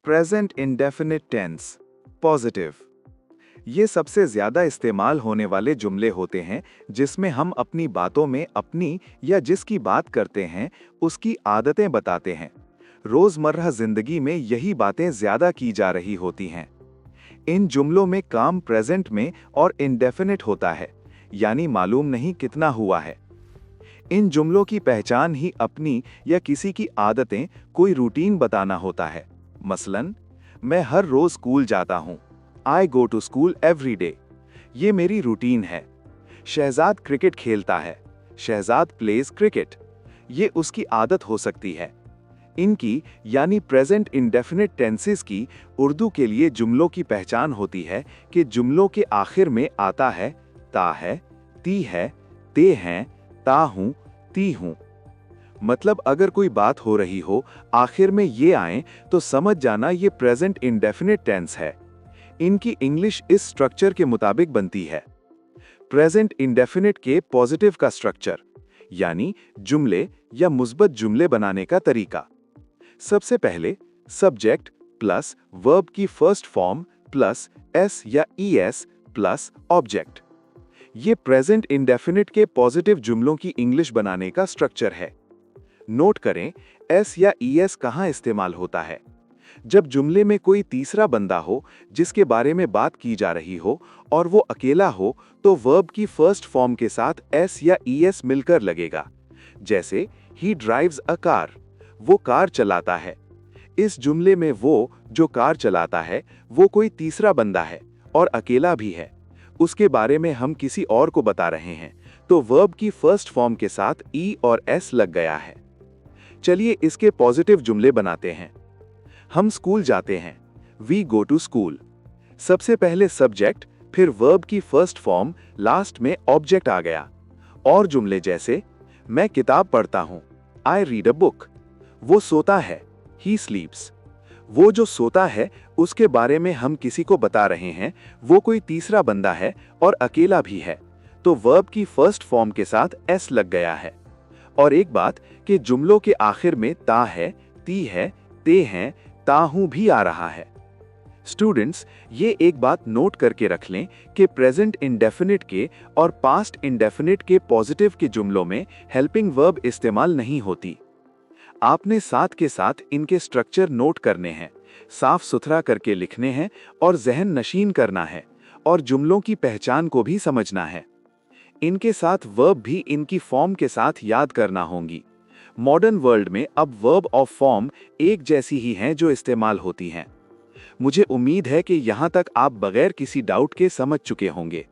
Present indefinite tense, positive. ये सबसे ज्यादा इस्तेमाल होने वाले जुमले होते हैं जिसमें हम अपनी बातों में अपनी या जिसकी बात करते हैं उसकी आदतें बताते हैं। रोजमर्रा जिंदगी में यही बातें ज्यादा की जा रही होती हैं। इन जुमलों में काम प्रेजेंट में और इंडेफिनिट होता है, यानी मालूम नहीं कितना हुआ है। इन जुमलों की पहचान ही अपनी या किसी की आदतें, कोई रूटीन बताना होता है। मसलन, मैं हर रोज स्कूल जाता हूं। I go to school every day. ये मेरी रूटीन है। शहजाद क्रिकेट खेलता है। Shahzad plays cricket. ये उसकी आदत हो सकती है। इनकी यानी प्रेजेंट इंडेफिनिट टेंसेस की उर्दू के लिए जुमलों की पहचान होती है कि जुमलों के आखिर में आता है ता है, ती है, ते हैं, ता हूं, ती हूं। मतलब अगर कोई बात हो रही हो, आखिर में ये आए तो समझ जाना ये प्रेजेंट इंडेफिनिट टेंस है। इनकी इंग्लिश इस स्ट्रक्चर के मुताबिक बनती है। प्रेजेंट इंडेफिनिट के पॉजिटिव का स्ट्रक्चर, यानी जुमले या मुस्बत जुमले बनाने का तरीका। सबसे पहले सब्जेक्ट प्लस वर्ब की फर्स्ट फॉर्म प्लस एस या ईएस प्लस ऑब्जेक्ट। ये प्रेजेंट इंडेफिनिट के पॉजिटिव जुमलों की इंग्लिश बनाने का स्ट्रक्चर है। नोट करें, एस या ईएस कहां इस्तेमाल होता है? जब जुमले में कोई तीसरा बंदा हो जिसके बारे में बात की जा रही हो और वो अकेला हो, तो वर्ब की फर्स्ट फॉर्म के साथ एस या ईएस मिलकर लगेगा। जैसे ही ड्राइव्स अ कार, वो कार चलाता है। इस जुमले में वो जो कार चलाता है वो कोई तीसरा बंदा है और अकेला भी है। उसके बारे में हम किसी और को बता रहे हैं, तो वर्ब की फर्स्ट फॉर्म के साथ ई और एस लग गया है। चलिए इसके पॉजिटिव जुमले बनाते हैं। हम स्कूल जाते हैं। We go to school. सबसे पहले सब्जेक्ट, फिर वर्ब की फर्स्ट फॉर्म, लास्ट में ऑब्जेक्ट आ गया। और जुमले जैसे मैं किताब पढ़ता हूं। I read a book. वो सोता है। ही स्लीप्स। वो जो सोता है उसके बारे में हम किसी को बता रहे हैं, वो कोई तीसरा बंदा है और अकेला भी है, तो वर्ब की फर्स्ट फॉर्म के साथ एस लग गया है। और एक बात कि जुमलों के आखिर में ता है, ती है, ते हैं, ताहू भी आ रहा है। स्टूडेंट्स, ये एक बात नोट करके रख लें कि प्रेजेंट इंडेफिनिट के और पास्ट इंडेफिनिट के पॉजिटिव के जुमलों में हेल्पिंग वर्ब इस्तेमाल नहीं होती। आपने साथ के साथ इनके स्ट्रक्चर नोट करने हैं, साफ सुथरा करके लिखने हैं और जहन नशीन करना है, और जुमलों की पहचान को भी समझना है। इनके साथ वर्ब भी इनकी फॉर्म के साथ याद करना होंगी। मॉडर्न वर्ल्ड में अब वर्ब ऑफ फॉर्म एक जैसी ही हैं जो इस्तेमाल होती हैं। मुझे उम्मीद है कि यहाँ तक आप बगैर किसी डाउट के समझ चुके होंगे।